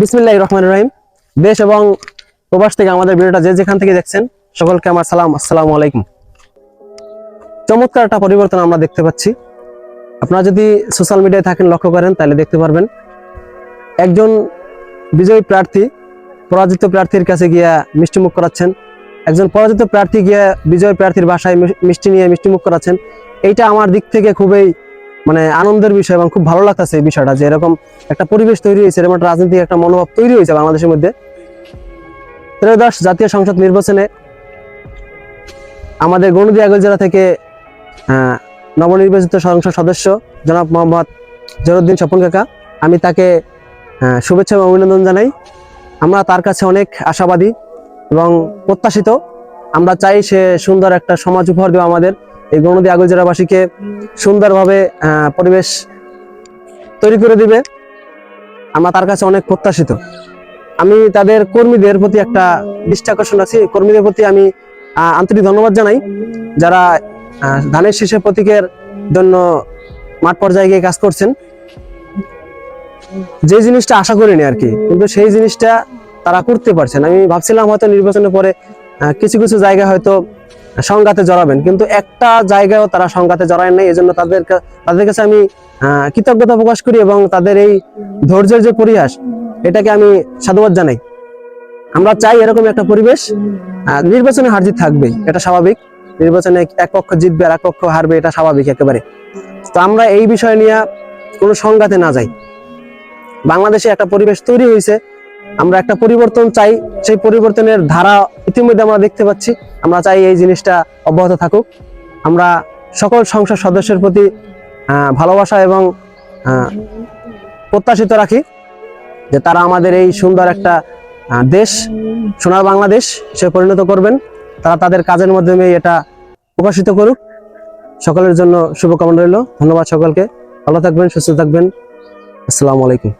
বিসমিল্লাহির রহমানির রহিম। দেশ এবং প্রবাস থেকে আমাদের ভিডিওটা যে যেখান থেকে দেখছেন সকলকে আমার সালাম, আসসালামু আলাইকুম। চমৎকার একটা পরিবর্তন আমরা দেখতে পাচ্ছি। আপনারা যদি সোশ্যাল মিডিয়ায় থাকেন লক্ষ্য করেন তাহলে দেখতে পারবেন একজন বিজয়ী প্রার্থী পরাজিত প্রার্থীর কাছে গিয়া মিষ্টিমুখ করাচ্ছেন, একজন পরাজিত প্রার্থী গিয়া বিজয় প্রার্থীর বাসায় মিষ্টি নিয়ে মিষ্টিমুখ করাচ্ছেন। এইটা আমার দিক থেকে খুবই আনন্দের বিষয় এবং খুব ভালো লাগতেছে এই বিষয়টা, যে এরকম একটা পরিবেশ তৈরি হয়েছে, এরকম একটা রাজনৈতিক একটা মনোভাব তৈরি হয়েছে বাংলাদেশের মধ্যে। ত্রয়োদশ জাতীয় সংসদ নির্বাচনে আমাদের গৌনদী আগৈল জেলা থেকে নবনির্বাচিত সংসদ সদস্য জনাব মোহাম্মদ জহিরুদ্দিন স্বপন কাকা, আমি তাকে শুভেচ্ছা এবং অভিনন্দন জানাই। আমরা তার কাছে অনেক আশাবাদী এবং প্রত্যাশিত। আমরা চাই সে সুন্দর একটা সমাজ উপহার দেওয়া, আমাদের এই গৌনদী আগৈল জেলাবাসীকে সুন্দরভাবে পরিবেশ তৈরি করে দিবে। আমরা তার কাছে অনেক প্রত্যাশিত। আমি তাদের কর্মীদের প্রতি একটা দৃষ্টি আকর্ষণ আছি, কর্মীদের প্রতি আমি আন্তরিক ধন্যবাদ জানাই, যারা ধানের শীষে প্রতীকের জন্য মাঠ পর্যায়ে গিয়ে কাজ করছেন। যে জিনিসটা আশা করিনি আর কি, কিন্তু সেই জিনিসটা তারা করতে পারছেন। আমি ভাবছিলাম হয়তো নির্বাচনের পরে কিছু কিছু জায়গায় হয়তো সংঘাতে জড়াবেন, কিন্তু একটা জায়গায়ও তারা সংঘাতে জড়ায় নাই। এই জন্য তাদের কাছে আমি কৃতজ্ঞতা প্রকাশ করি এবং তাদের এই ধৈর্যের যে পরিহাস, এটাকে আমি সাধুবাদ জানাই। আমরা চাই এরকম একটা পরিবেশ। নির্বাচনে হার জিত থাকবেই, এটা স্বাভাবিক। নির্বাচনে এক পক্ষ জিতবে আর এক পক্ষ হারবে, এটা স্বাভাবিক একেবারে। তো আমরা এই বিষয় নিয়ে কোনো সংঘাতে না যাই। বাংলাদেশে একটা পরিবেশ তৈরি হয়েছে, আমরা একটা পরিবর্তন চাই। সেই পরিবর্তনের ধারা ইতিমধ্যে আমরা দেখতে পাচ্ছি। আমরা চাই এই জিনিসটা অব্যাহত থাকুক। আমরা সকল সংসদ সদস্যের প্রতি ভালোবাসা এবং প্রত্যাশিত রাখি যে তারা আমাদের এই সুন্দর একটা দেশ, সোনার বাংলাদেশ সে পরিণত করবেন। তারা তাদের কাজের মাধ্যমে এটা প্রকাশিত করুক। সকলের জন্য শুভকামনা রইল। ধন্যবাদ সকলকে। ভালো থাকবেন, সুস্থ থাকবেন। আসসালামু আলাইকুম।